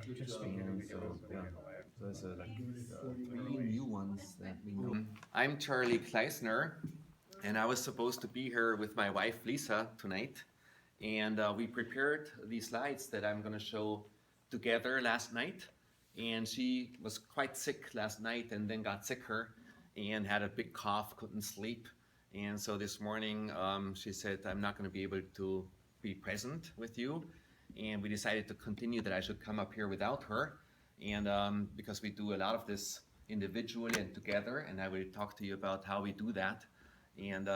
And so, yeah, so there's three new ones that we know. I'm Charlie Kleisner, and I was supposed to be here with my wife Lisa tonight. And we prepared these slides that I'm going to show together last night. And she was quite sick last night and then got sicker and had a big cough, couldn't sleep. And so this morning she said, I'm not going to be able to be present with you. And we decided to continue that I should come up here without her. And because we do a lot of this individually and together, and I will talk to you about how we do that. And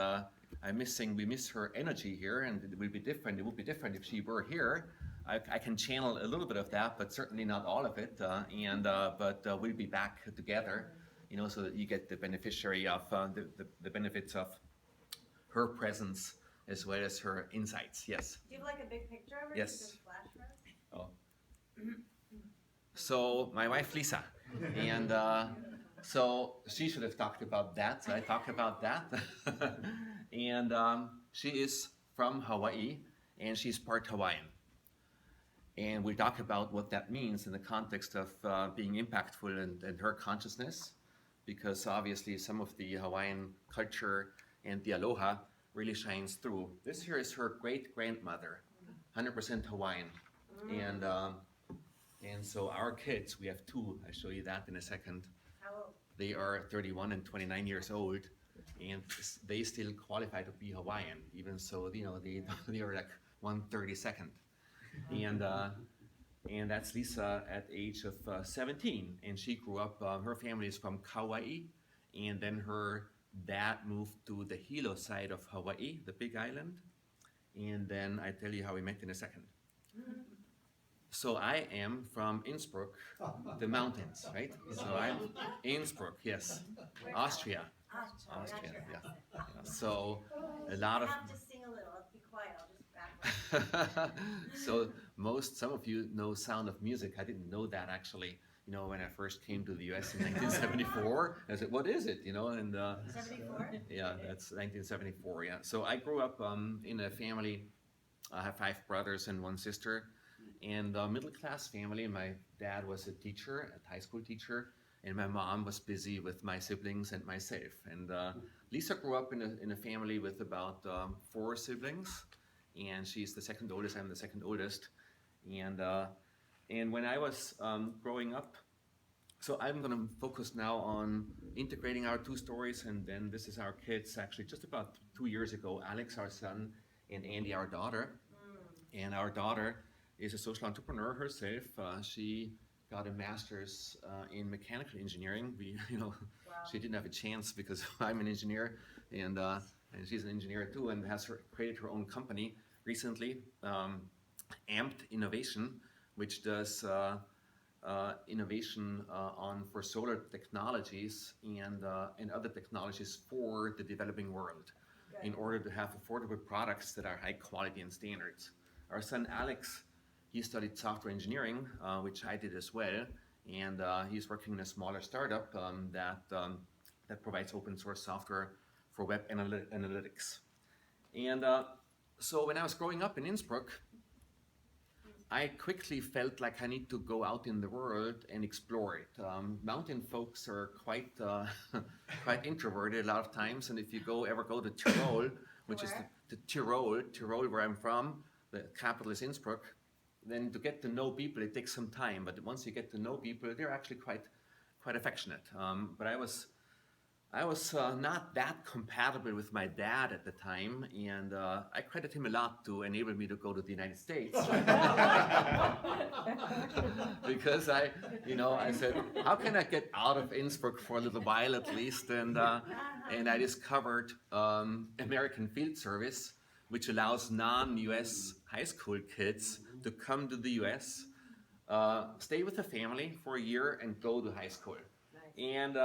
we miss her energy here, and it will be different. It would be different if she were here. I can channel a little bit of that, but certainly not all of it. But we'll be back together, so that you get the beneficiary of the benefits of her presence as well as her insights. Yes. Do you have like a big picture of her? Yes. Flash for us? Oh. So my wife Lisa, and so she should have talked about that. So I talked about that, and she is from Hawaii, and she's part Hawaiian. And we talk about what that means in the context of being impactful and her consciousness, because obviously some of the Hawaiian culture and the aloha really shines through. This here is her great-grandmother, 100% Hawaiian. And so our kids, we have two, I'll show you that in a second. How old? They are 31 and 29 years old, and they still qualify to be Hawaiian, even so, they are like 1/32nd. And that's Lisa at age of 17, and she grew up, her family is from Kauai, and then her dad moved to the Hilo side of Hawaii, the Big Island, and then I tell you how we met in a second. So I am from Innsbruck, the mountains, right? So I'm Innsbruck, yes, Austria. Austria, yeah. So a lot of. I have to sing a little. I'll be quiet. I'll just back. So some of you know Sound of Music. I didn't know that actually. When I first came to the U.S. in 1974, I said, "What is it?" And 74? yeah, that's 1974. Yeah. So I grew up in a family. I have 5 brothers and 1 sister, and a middle-class family. My dad was a teacher, a high school teacher, and my mom was busy with my siblings and myself. And Lisa grew up in a family with about 4 siblings, and she's the second oldest. I'm the second oldest, and when I was growing up, so I'm going to focus now on integrating our 2 stories, and then this is our kids. Actually, just about 2 years ago, Alex, our son, and Andy, our daughter. And our daughter is a social entrepreneur herself. She got a master's in mechanical engineering. Wow. She didn't have a chance because I'm an engineer, and she's an engineer too, and has created her own company recently, Amped Innovation, which does innovation for solar technologies and other technologies for the developing world, in order to have affordable products that are high quality and standards. Our son Alex, he studied software engineering, which I did as well, and he's working in a smaller startup that provides open source software for web analytics. And so when I was growing up in Innsbruck, I quickly felt like I need to go out in the world and explore it. Mountain folks are quite introverted a lot of times, and if you ever go to Tyrol, which is the Tyrol where I'm from, the capital is Innsbruck, then to get to know people, it takes some time. But once you get to know people, they're actually quite affectionate. But I was not that compatible with my dad at the time, and I credit him a lot to enable me to go to the United States. Because I said, how can I get out of Innsbruck for a little while at least? And I discovered American Field Service, which allows non-US high school kids to come to the US, stay with the family for a year, and go to high school. Nice. And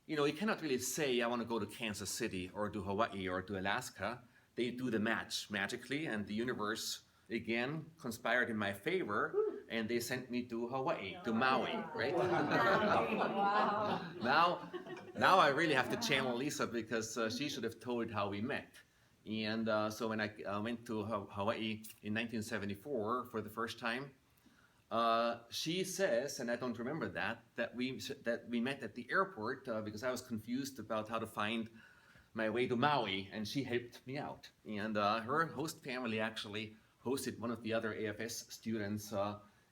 you cannot really say, I want to go to Kansas City or to Hawaii or to Alaska. They do the match magically, and the universe, again, conspired in my favor, and they sent me to Hawaii, to Maui, right? Wow. Now I really have to channel Lisa, because she should have told how we met. And so when I went to Hawaii in 1974 for the first time, She says, and I don't remember that we met at the airport because I was confused about how to find my way to Maui, and she helped me out. And her host family actually hosted one of the other AFS students,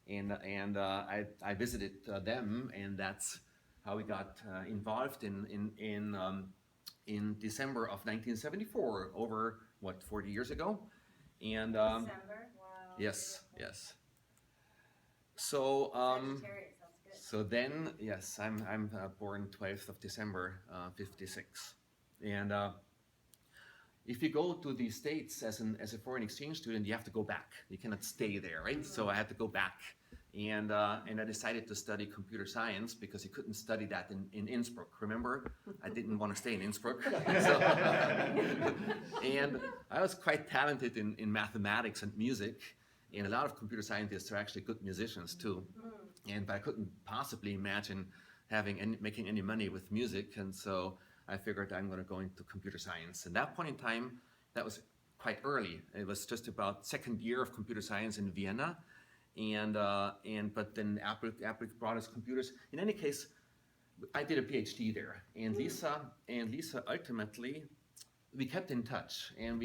and I visited them, and that's how we got involved in December of 1974, over what, 40 years ago, and December? Wow. yes, yes. So Sagittarius, sounds good. so then, yes, I'm born 12th of December, 56, and if you go to the States as a foreign exchange student, you have to go back. You cannot stay there, right? So I had to go back, and I decided to study computer science because you couldn't study that in Innsbruck. Remember, I didn't want to stay in Innsbruck, and I was quite talented in mathematics and music, and a lot of computer scientists are actually good musicians too. But I couldn't possibly imagine making any money with music, and so I figured I'm going to go into computer science. At that point in time, that was quite early. It was just about second year of computer science in Vienna, but then Apple brought us computers. In any case, I did a PhD there, and Lisa ultimately, we kept in touch, and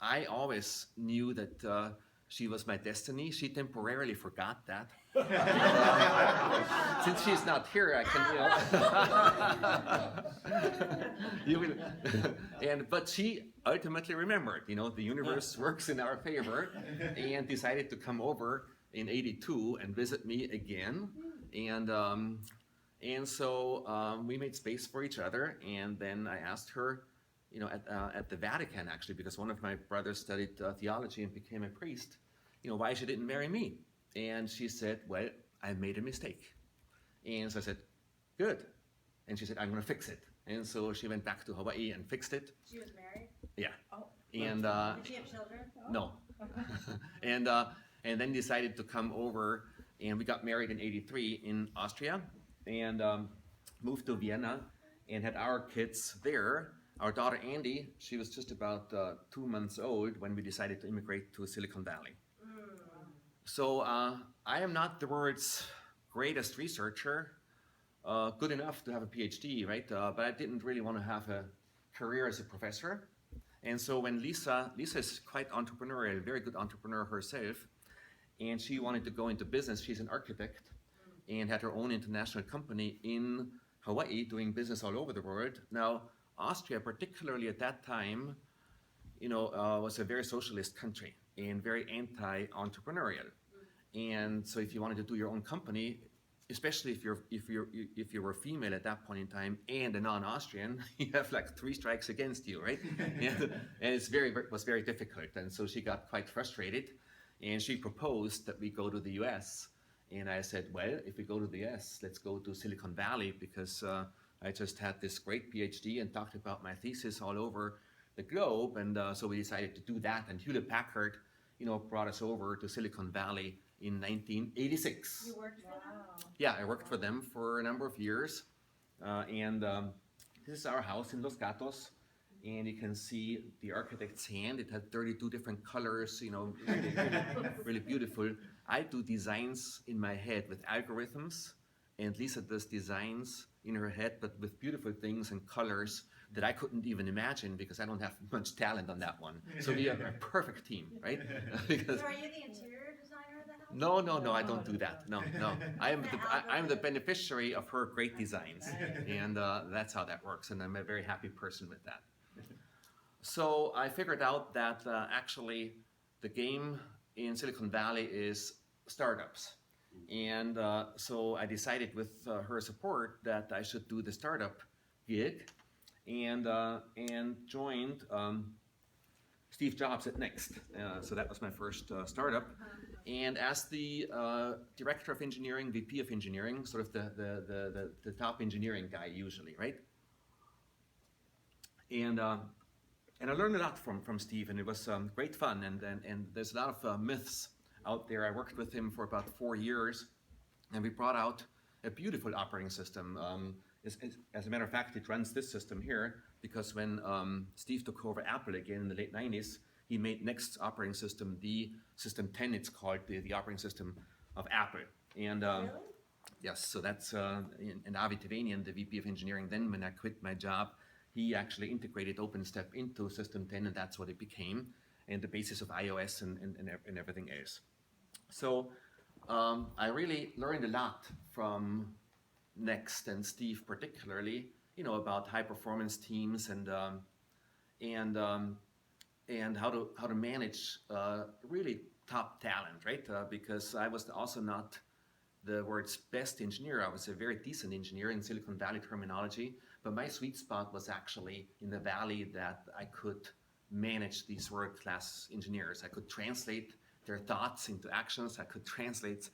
I always knew that she was my destiny. She temporarily forgot that. Since she's not here, I can, but she ultimately remembered, the universe works in our favor, and decided to come over in '82 and visit me again. And so we made space for each other, and then I asked her, at the Vatican, actually, because one of my brothers studied theology and became a priest, why she didn't marry me. And she said, well, I made a mistake. And so I said, good. And she said, I'm going to fix it. And so she went back to Hawaii and fixed it. She was married? Yeah. Oh. And did she have children? no. And then decided to come over, and we got married in '83 in Austria, and moved to Vienna, and had our kids there. Our daughter Andy, she was just about 2 months old when we decided to immigrate to Silicon Valley. So I am not the world's greatest researcher, good enough to have a PhD, right? But I didn't really want to have a career as a professor. And so when Lisa is quite entrepreneurial, very good entrepreneur herself, and she wanted to go into business. She's an architect and had her own international company in Hawaii doing business all over the world. Now, Austria, particularly at that time, was a very socialist country and very anti-entrepreneurial. And so if you wanted to do your own company, especially if you were female at that point in time and a non-Austrian, you have like 3 strikes against you, right? And it was very difficult. And so she got quite frustrated, and she proposed that we go to the US. And I said, well, if we go to the US, let's go to Silicon Valley, because I just had this great PhD and talked about my thesis all over the globe. And so we decided to do that. And Hewlett Packard, brought us over to Silicon Valley in 1986. You worked for them? Yeah, I worked for them for a number of years. This is our house in Los Gatos. And you can see the architect's hand. It had 32 different colors, really beautiful. I do designs in my head with algorithms, and Lisa does designs in her head, but with beautiful things and colors that I couldn't even imagine because I don't have much talent on that one. So we are a perfect team, right? Because So are you the interior designer of the house? no, I don't do that. No. I'm the beneficiary of her great designs, and that's how that works. And I'm a very happy person with that. So I figured out that actually the game in Silicon Valley is startups. And so I decided with her support that I should do the startup gig, and joined Steve Jobs at Next. So that was my first startup. And as the director of engineering, VP of engineering, sort of the top engineering guy usually, right? And I learned a lot from Steve, and it was great fun. And there's a lot of myths out there. I worked with him for about 4 years, and we brought out a beautiful operating system. As a matter of fact, it runs this system here, because when Steve took over Apple again in the late 90s, he made Next's operating system, the System 10 it's called, the operating system of Apple. And Really? yes, so that's and Avi Tevanian, the VP of Engineering. Then when I quit my job, he actually integrated OpenStep into System 10, and that's what it became, and the basis of iOS and everything else. So I really learned a lot from Next and Steve particularly, about high performance teams and and how to manage really top talent, right? Because I was also not the world's best engineer. I was a very decent engineer in Silicon Valley terminology, but my sweet spot was actually in the valley, that I could manage these world-class engineers. I could translate their thoughts into actions. I could translate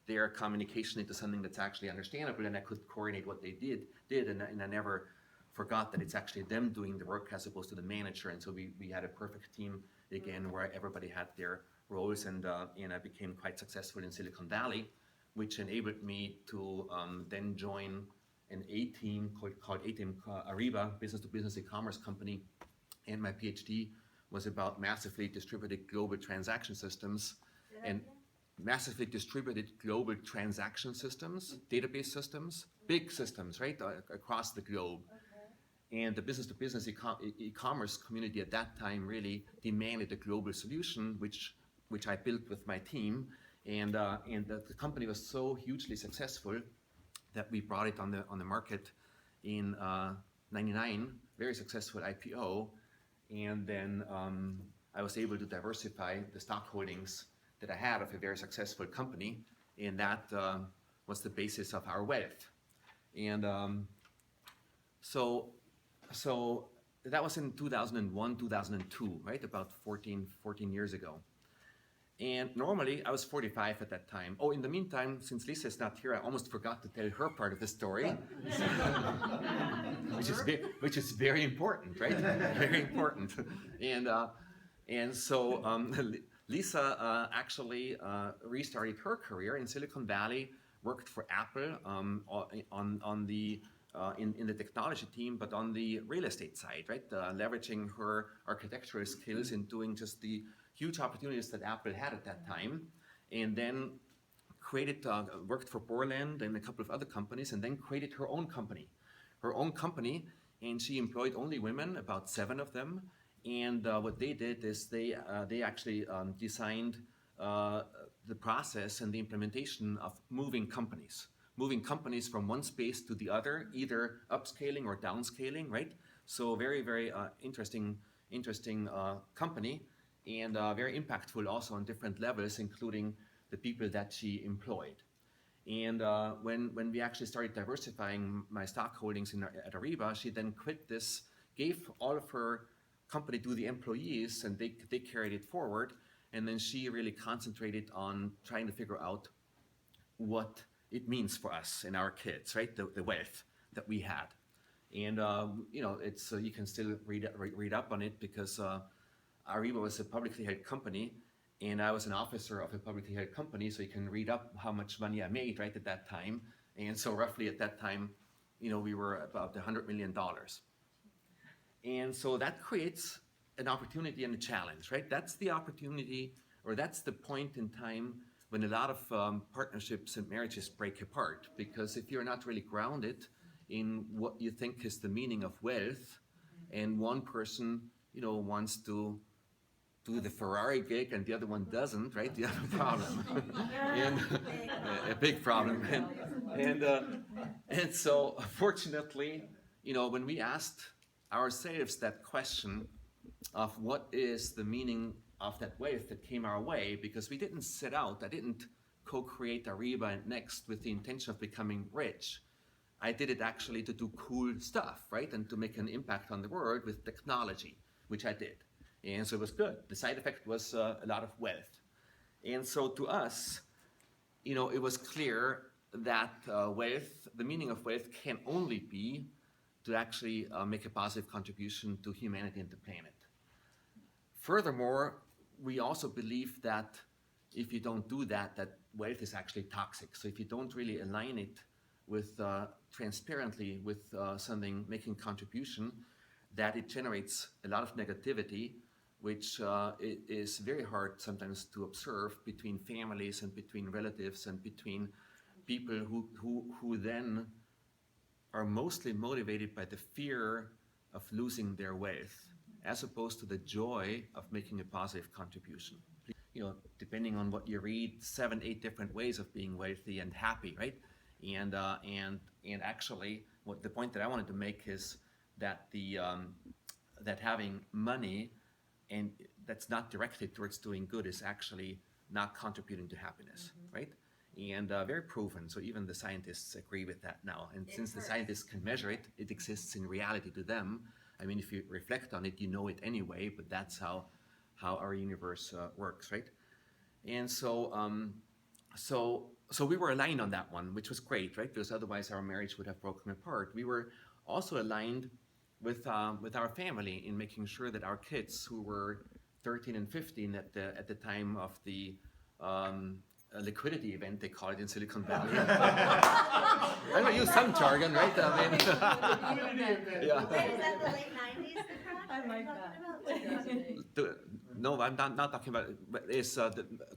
their communication into something that's actually understandable, and I could coordinate what they did, and I never forgot that it's actually them doing the work as opposed to the manager. And so we had a perfect team again, where everybody had their roles, and I became quite successful in Silicon Valley, which enabled me to then join an A-team called A-team Ariba, business-to-business e-commerce company, and my PhD was about massively distributed global transaction systems. And massively distributed global transaction systems, database systems, big systems, right, across the globe. Okay. And the business-to-business e-commerce community at that time really demanded a global solution, which I built with my team. And the company was so hugely successful that we brought it on the market in '99, very successful IPO. And then I was able to diversify the stock holdings that I had of a very successful company, and that was the basis of our wealth. And so that was in 2001, 2002, right? About 14 years ago. And normally, I was 45 at that time. Oh, in the meantime, since Lisa is not here, I almost forgot to tell her part of the story, which is very important, right? Very important. And so Lisa actually restarted her career in Silicon Valley, worked for Apple in the technology team, but on the real estate side, right? Leveraging her architectural skills and doing just the huge opportunities that Apple had at that time, and then worked for Borland and a couple of other companies, and then created her own company. And she employed only women, about 7 of them. And what they did is they actually designed the process and the implementation of moving companies from one space to the other, either upscaling or downscaling, right? So very, very interesting company, and very impactful also on different levels, including the people that she employed. And when we actually started diversifying my stock holdings at Ariba, she then quit this, gave all of her company to the employees, and they carried it forward. And then she really concentrated on trying to figure out what it means for us and our kids, right? The wealth that we had. And it's you can still read up on it, because Ariba was a publicly held company, and I was an officer of a publicly held company, so you can read up how much money I made right at that time. And so roughly at that time, we were about $100 million. And so that creates an opportunity and a challenge, right? That's the opportunity, or that's the point in time when a lot of partnerships and marriages break apart. Because if you're not really grounded in what you think is the meaning of wealth, and one person, wants to do the Ferrari gig and the other one doesn't, right? You have a problem. And a big problem. And so fortunately, when we asked ourselves that question of what is the meaning of that wealth that came our way, because we didn't set out, I didn't co-create Ariba and Next with the intention of becoming rich. I did it actually to do cool stuff, right? And to make an impact on the world with technology, which I did. And so it was good. The side effect was a lot of wealth. And so to us, it was clear that wealth, the meaning of wealth, can only be to actually make a positive contribution to humanity and the planet. Furthermore, we also believe that if you don't do that, that wealth is actually toxic. So if you don't really align it with transparently with something making contribution, that it generates a lot of negativity, which is very hard sometimes to observe between families and between relatives and between people who then are mostly motivated by the fear of losing their wealth, as opposed to the joy of making a positive contribution. You know, depending on what you read, 7, 8 different ways of being wealthy and happy, right? And actually, what the point that I wanted to make is that that having money and that's not directed towards doing good is actually not contributing to happiness, right? And very proven. So even the scientists agree with that now. And since the scientists can measure it, it exists in reality to them. I mean, if you reflect on it, you know it anyway. But that's how our universe works, right? And so so we were aligned on that one, which was great, right? Because otherwise our marriage would have broken apart. We were also aligned with our family in making sure that our kids, who were 13 and 15 at the time of the liquidity event, they call it in Silicon Valley. I'm gonna use some jargon, right? I mean, yeah. Wait, is that the late 90s, the crash? I like that. No, I'm not talking about it, but it's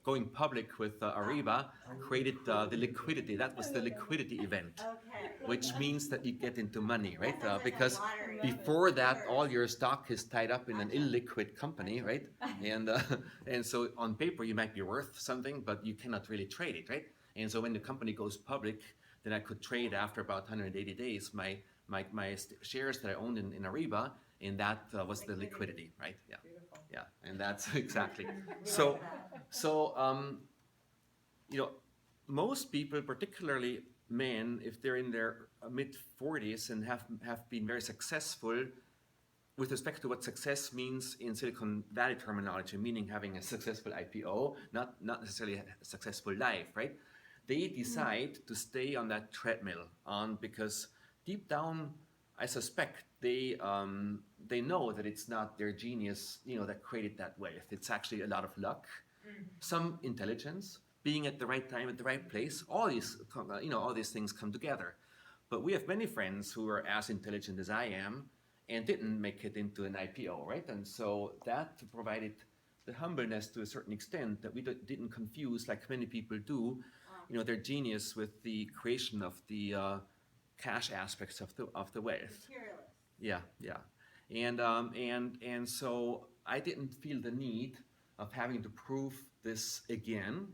going public with Ariba created the liquidity. That was the liquidity event, Okay. which means that you get into money, right? That sounds like a Because lottery. before that, all your stock is tied up in an illiquid company, right? And so on paper you might be worth something, but you cannot really trade it, right? And so when the company goes public, then I could trade after about 180 days my shares that I owned in Ariba, and that was the liquidity, right? Yeah. Beautiful. Yeah, and that's exactly. So, you know, most people, particularly men, if they're in their mid 40s and have been very successful with respect to what success means in Silicon Valley terminology, meaning having a successful IPO, not necessarily a successful life, right? They decide to stay on that treadmill because deep down, I suspect they know that it's not their genius, you know, that created that wealth. It's actually a lot of luck, some intelligence, being at the right time at the right place. All these, all these things come together. But we have many friends who are as intelligent as I am and didn't make it into an IPO, right? And so that provided the humbleness to a certain extent that we didn't confuse, like many people do, you know, their genius with the creation of the cash aspects of the wealth. Materialist. Yeah. And so I didn't feel the need of having to prove this again.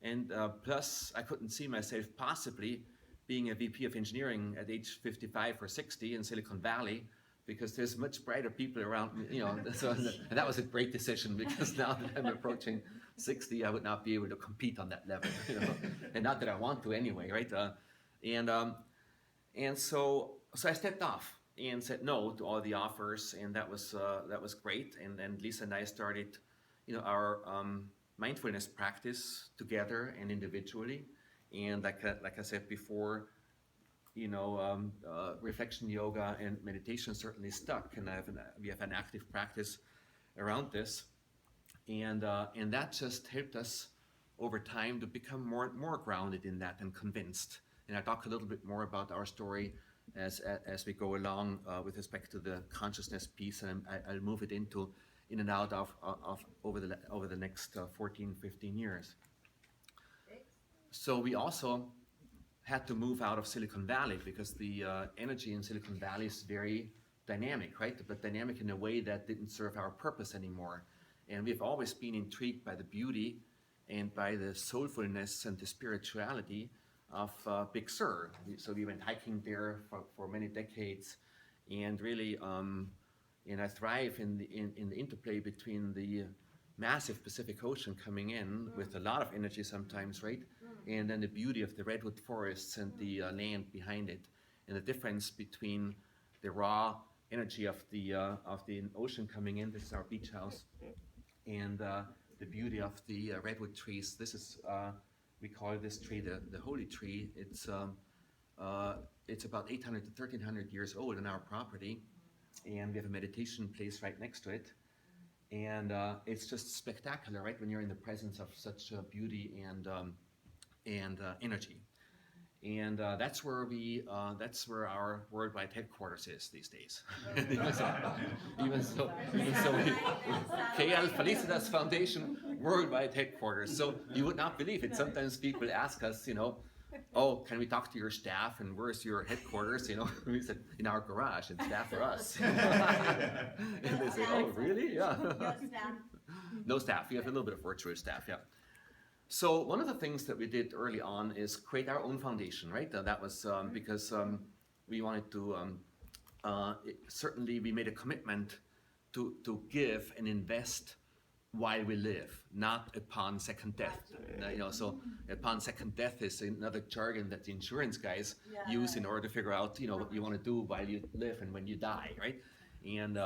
And plus, I couldn't see myself possibly being a VP of engineering at age 55 or 60 in Silicon Valley, because there's much brighter people around me, you know. So and that was a great decision, because now that I'm approaching 60, I would not be able to compete on that level, you know. And not that I want to anyway, right? And so I stepped off and said no to all the offers, and that was great. And then Lisa and I started, you know, our mindfulness practice together and individually. And like I said before, you know, reflection yoga and meditation certainly stuck, and we have an active practice around this, and that just helped us over time to become more grounded in that and convinced. And I'll talk a little bit more about our story as we go along with respect to the consciousness piece, and I'll move it in and out of over the next 14, 15 years. So we also had to move out of Silicon Valley, because the energy in Silicon Valley is very dynamic, right? But dynamic in a way that didn't serve our purpose anymore. And we've always been intrigued by the beauty and by the soulfulness and the spirituality of Big Sur. So we went hiking there for many decades, and really, and I thrive in the interplay between the massive Pacific Ocean coming in with a lot of energy sometimes, right? And then the beauty of the redwood forests and the land behind it, and the difference between the raw energy of the ocean coming in. This is our beach house, and the beauty of the redwood trees. This is we call this tree the holy tree. It's about 800 to 1300 years old on our property, and we have a meditation place right next to it. And it's just spectacular, right, when you're in the presence of such beauty and energy. And that's where our worldwide headquarters is these days. even so, KL Felicitas Foundation worldwide headquarters. So you would not believe it. Sometimes people ask us, oh, can we talk to your staff? And where's your headquarters? We said in our garage. It's staff for us. And they say, oh, really? Yeah. No staff. We have a little bit of virtual staff. Yeah. So one of the things that we did early on is create our own foundation, right? That was because we wanted to, certainly we made a commitment to give and invest while we live, not upon second death. So upon second death is another jargon that the insurance guys use in order to figure out, what you want to do while you live and when you die, right? And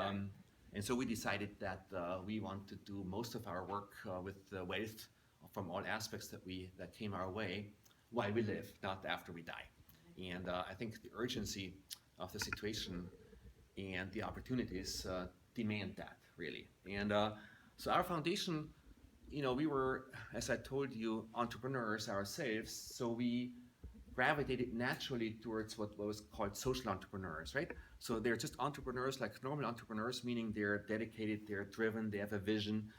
so we decided that we want to do most of our work with the wealth from all aspects that came our way while we live, not after we die. And I think the urgency of the situation and the opportunities demand that, really. And so our foundation, we were, as I told you, entrepreneurs ourselves, so we gravitated naturally towards what was called social entrepreneurs, right? So they're just entrepreneurs like normal entrepreneurs, meaning they're dedicated, they're driven, they have a vision,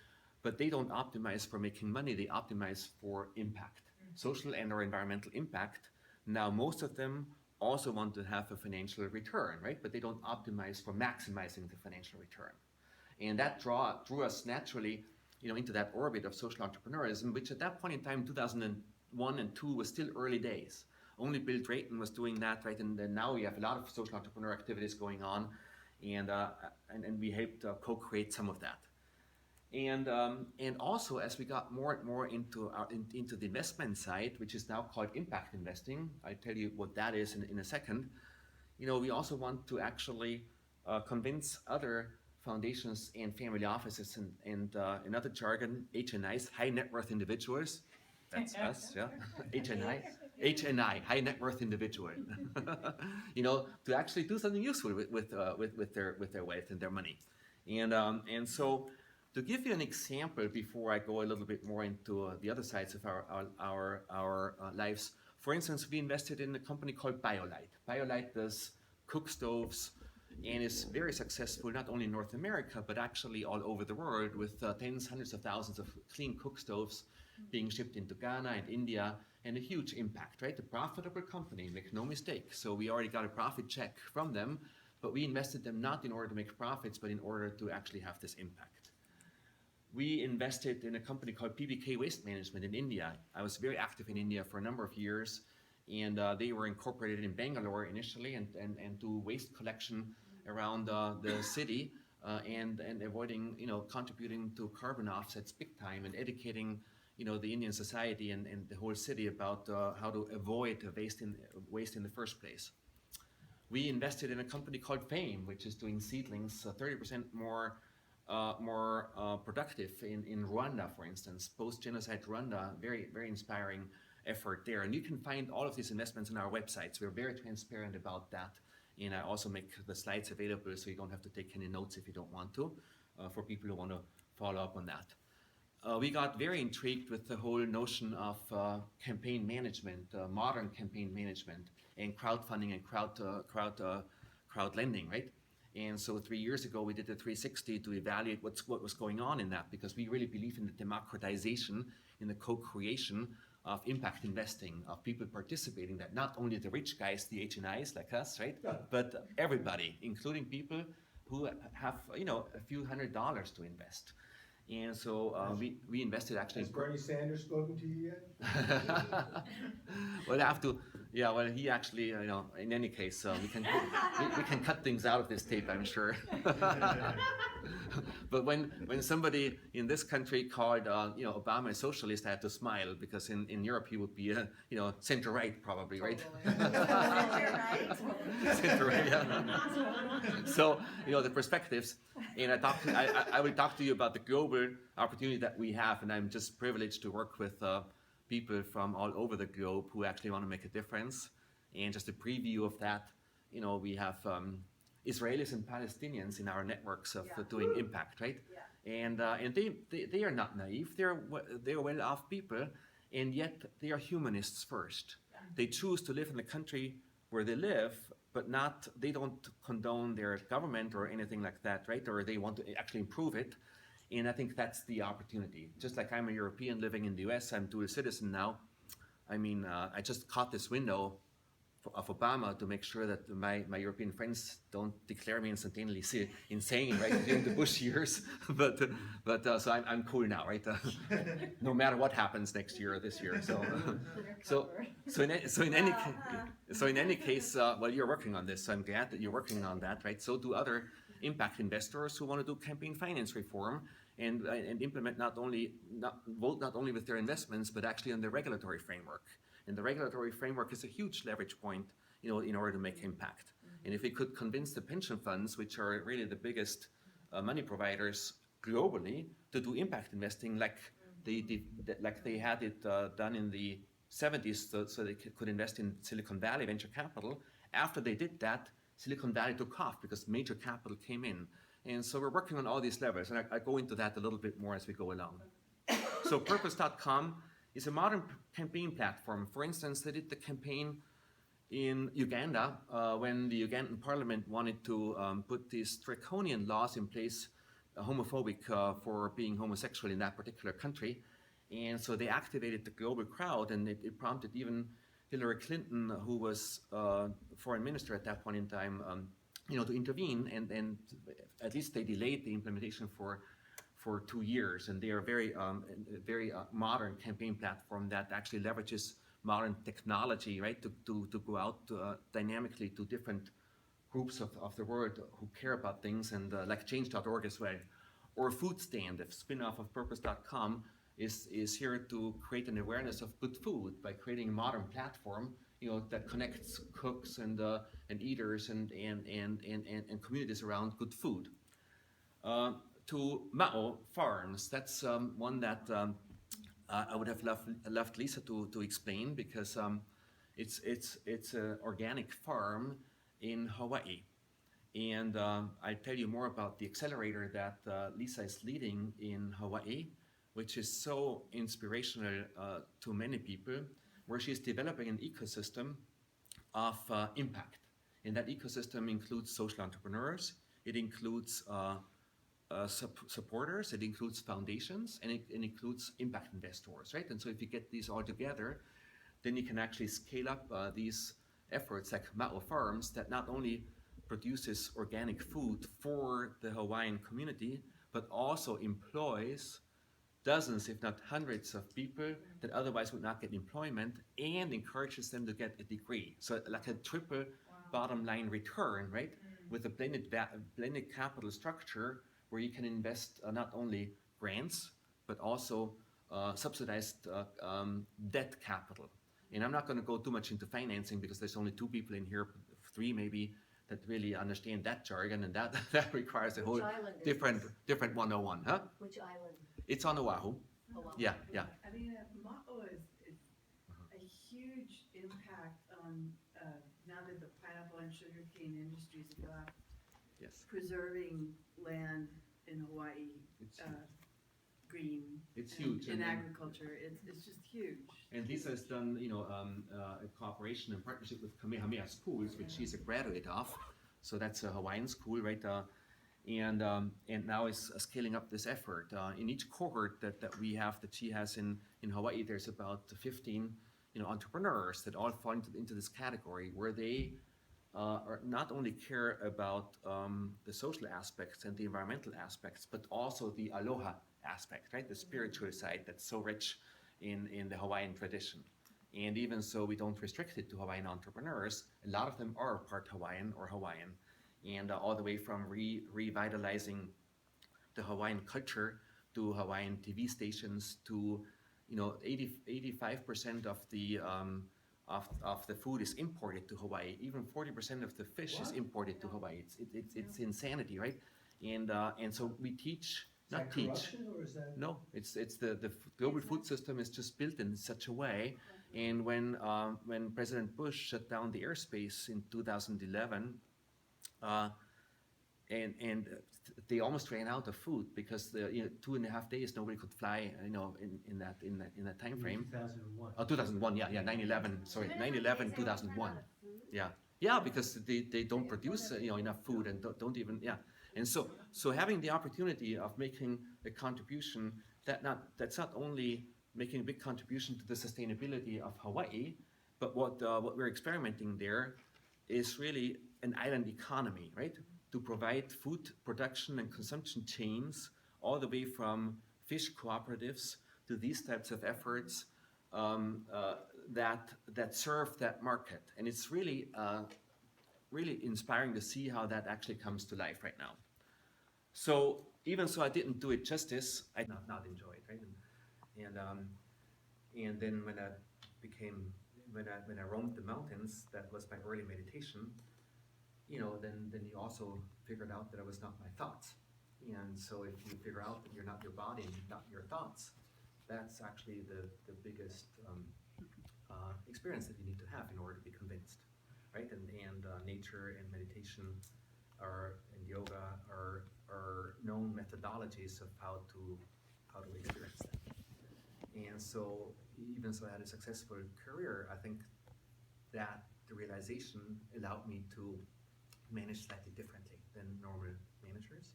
but they don't optimize for making money, they optimize for impact, social and or environmental impact. Now, most of them also want to have a financial return, right? But they don't optimize for maximizing the financial return. And that drew us naturally, into that orbit of social entrepreneurism, which at that point in time, 2001 and 2 was still early days. Only Bill Drayton was doing that, right? And then now we have a lot of social entrepreneur activities going on, and we helped co-create some of that. And also, as we got more and more into the investment side, which is now called impact investing, I'll tell you what that is in a second. We also want to actually convince other foundations and family offices and another jargon, HNIs, high net worth individuals. That's us, yeah. HNI, high net worth individual. To actually do something useful with their wealth and their money, and so. To give you an example, before I go a little bit more into the other sides of our lives, for instance, we invested in a company called BioLite. BioLite does cook stoves and is very successful, not only in North America, but actually all over the world, with tens, hundreds of thousands of clean cook stoves being shipped into Ghana and India, and a huge impact, right? A profitable company, make no mistake. So we already got a profit check from them, but we invested them not in order to make profits, but in order to actually have this impact. We invested in a company called PBK Waste Management in India. I was very active in India for a number of years, and they were incorporated in Bangalore initially and do waste collection around the city and avoiding, contributing to carbon offsets big time and educating, the Indian society and the whole city about how to avoid waste in the first place. We invested in a company called Fame, which is doing seedlings 30% more productive in Rwanda, for instance, post-genocide Rwanda, very, very inspiring effort there. And you can find all of these investments on our websites. We're very transparent about that. And I also make the slides available so you don't have to take any notes if you don't want to, for people who want to follow up on that. We got very intrigued with the whole notion of campaign management, modern campaign management, and crowdfunding and crowd lending, right? And so 3 years ago, we did a 360 to evaluate what was going on in that, because we really believe in the democratization, in the co-creation of impact investing, of people participating, that not only the rich guys, the HNIs like us, right, but everybody, including people who have, a few $100s to invest. And so we invested actually. Has Bernie Sanders spoken to you yet? Well, I have to. Yeah, well, he actually, in any case, we can cut things out of this tape, I'm sure. But when somebody in this country called, Obama a socialist, I had to smile, because in Europe he would be, center right probably, right? Center right, yeah. So, the perspectives, and I will talk to you about the global opportunity that we have, and I'm just privileged to work with people from all over the globe who actually want to make a difference. And just a preview of that, we have Israelis and Palestinians in our networks of doing impact, right? Yeah. And they are not naive. They're well-off people, and yet they are humanists first. Yeah. they choose to live in the country where they live, but they don't condone their government or anything like that, right? Or they want to actually improve it. And I think that's the opportunity. Just like I'm a European living in the US, I'm dual citizen now. I mean, I just caught this window of Obama to make sure that my European friends don't declare me instantaneously insane, right, during the Bush years. but so I'm cool now, right? No matter what happens next year or this year. So in any case, well, you're working on this. So I'm glad that you're working on that, right? So do other impact investors who want to do campaign finance reform and implement vote not only with their investments but actually on the regulatory framework. And the regulatory framework is a huge leverage point, in order to make impact. And if we could convince the pension funds, which are really the biggest money providers globally, to do impact investing like they had it done in the 70s, so they could invest in Silicon Valley venture capital. After they did that, Silicon Valley took off because major capital came in. And so we're working on all these levels, and I go into that a little bit more as we go along. So purpose.com is a modern campaign platform. For instance, they did the campaign in Uganda when the Ugandan parliament wanted to put these draconian laws in place, homophobic for being homosexual in that particular country. And so they activated the global crowd, and it prompted even Hillary Clinton, who was foreign minister at that point in time, to intervene, and at least they delayed the implementation for 2 years. And they are very modern campaign platform that actually leverages modern technology, right, to go out dynamically to different groups of the world who care about things, and like change.org as well. Or Food Stand, a spin-off of purpose.com, is here to create an awareness of good food by creating a modern platform, that connects cooks and eaters and communities around good food. To Ma'o Farms, that's one that I would have loved Lisa to explain, because it's an organic farm in Hawaii. And I tell you more about the accelerator that Lisa is leading in Hawaii, which is so inspirational to many people, where she's developing an ecosystem of impact. And that ecosystem includes social entrepreneurs, it includes supporters, it includes foundations, and it includes impact investors, right? And so if you get these all together, then you can actually scale up these efforts like Ma'o Farms, that not only produces organic food for the Hawaiian community, but also employs dozens, if not hundreds of people that otherwise would not get employment, and encourages them to get a degree. So like a triple bottom line return, right? With a blended capital structure where you can invest not only grants, but also subsidized debt capital. And I'm not going to go too much into financing because there's only 2 people in here, 3 maybe, that really understand that jargon, and that requires a whole different 101, huh? Which island? It's on Oahu. Oahu. Yeah. I mean, Ma'o is a huge impact on, now that the pineapple and sugarcane industries have got, Yes. preserving land in Hawaii, It's green. It's and huge. In And agriculture, it's just huge. And Lisa has done, a cooperation and partnership with Kamehameha Schools, which she's a graduate of. So that's a Hawaiian school, right? And now is scaling up this effort. In each cohort that we have, that she has in Hawaii, there's about 15, entrepreneurs that all fall into this category, where they not only care about the social aspects and the environmental aspects, but also the aloha aspect, right? The spiritual side that's so rich in the Hawaiian tradition. And even so, we don't restrict it to Hawaiian entrepreneurs. A lot of them are part Hawaiian or Hawaiian. And all the way from revitalizing the Hawaiian culture to Hawaiian TV stations to, 85% of the food is imported to Hawaii. Even 40% of the fish is imported to Hawaii. It's insanity, right? And so we teach. Not teach. Corruption, or is that? No, it's the global food system is just built in such a way. And when President Bush shut down the airspace in 2011, and they almost ran out of food because the 2.5 days nobody could fly, in that time frame. 2001. Oh, 2001, yeah, 9/11, sorry, 9/11, 2001. Yeah, because they don't produce enough food and don't even, yeah. And so having the opportunity of making a contribution that's not only making a big contribution to the sustainability of Hawaii, but what we're experimenting there is really an island economy, right? To provide food production and consumption chains all the way from fish cooperatives to these types of efforts that serve that market. And it's really really inspiring to see how that actually comes to life right now. So even so, I didn't do it justice. I did not enjoy it, right? And then when I roamed the mountains, that was my early meditation. Then you also figured out that it was not my thoughts. And so if you figure out that you're not your body and not your thoughts, that's actually the biggest experience that you need to have in order to be convinced, right? And nature and meditation and yoga are known methodologies of how to experience that. And so even so I had a successful career, I think that the realization allowed me to manage slightly differently than normal managers.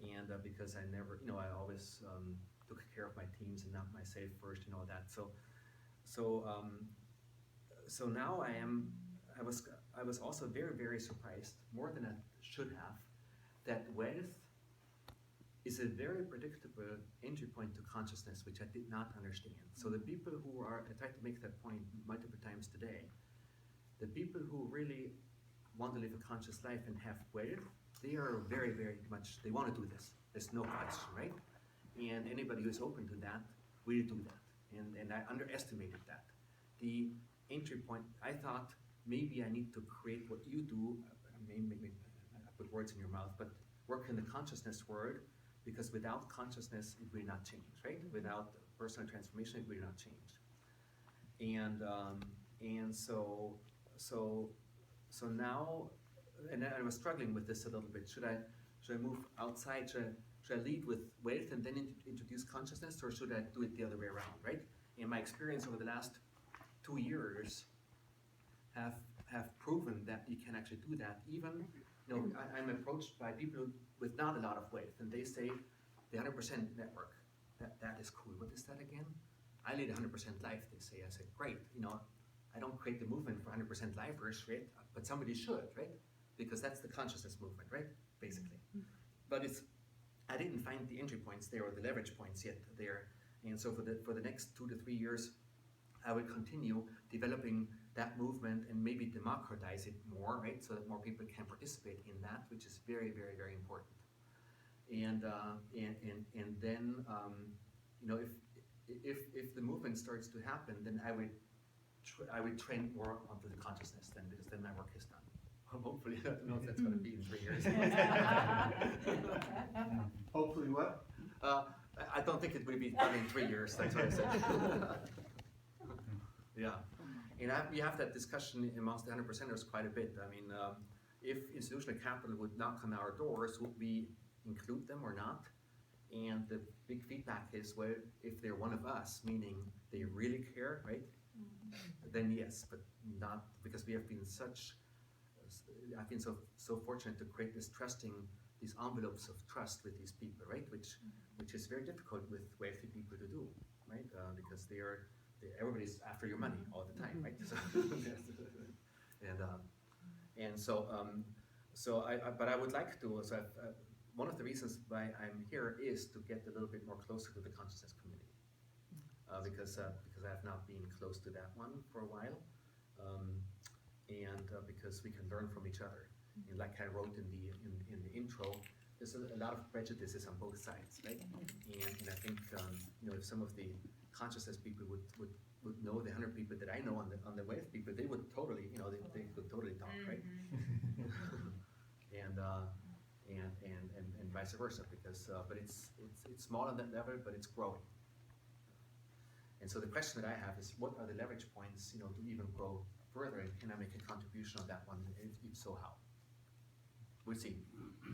And because I never, I always took care of my teams and not myself first and all that. So now I was also very, very surprised, more than I should have, that wealth is a very predictable entry point to consciousness, which I did not understand. So the people I tried to make that point multiple times today, the people who really want to live a conscious life and have wealth, they are very, very much, they want to do this. There's no question, right? And anybody who's open to that will do that. And I underestimated that. The entry point, I thought maybe I need to create what you do, maybe I put words in your mouth, but work in the consciousness world, because without consciousness, it will not change, right? Without personal transformation, it will not change. And so now, and I was struggling with this a little bit. Should I move outside? Should I lead with wealth and then introduce consciousness, or should I do it the other way around, right? And my experience over the last 2 years have proven that you can actually do that. Even, I'm approached by people with not a lot of wealth, and they say the 100% network. That is cool. What is that again? I lead 100% life, they say. I said, great. I don't create the movement for 100% lifers, right? But somebody should, right? Because that's the consciousness movement, right? Basically. But I didn't find the entry points there or the leverage points yet there. And so for the next 2 to 3 years, I will continue developing that movement and maybe democratize it more, right? So that more people can participate in that, which is very, very, very important. And then, if the movement starts to happen, then I would train more onto the consciousness then, because then my work is done. Hopefully, I don't know if that's going to be in 3 years. Hopefully what? I don't think it will be done in 3 years, that's what I said. Yeah, and we have that discussion amongst the 100%ers quite a bit. I mean, if institutional capital would knock on our doors, would we include them or not? And the big feedback is, well, if they're one of us, meaning they really care, right? Then yes, but not because we have been I've been so fortunate to create these envelopes of trust with these people, right? Which is very difficult with wealthy people to do, right? Because everybody's after your money all the time, right? But I would like to. So one of the reasons why I'm here is to get a little bit more closer to the consciousness community, because I have not been close to that one for a while, and because we can learn from each other. And like I wrote in the intro, there's a lot of prejudices on both sides, right? And I think if some of the consciousness people would know the 100 people that I know on the wealth people, they would totally, they could totally talk, right? and vice versa, because but it's small on that level, but it's growing. And so the question that I have is, what are the leverage points, to even grow further, and can I make a contribution on that one? If so, how? We'll see.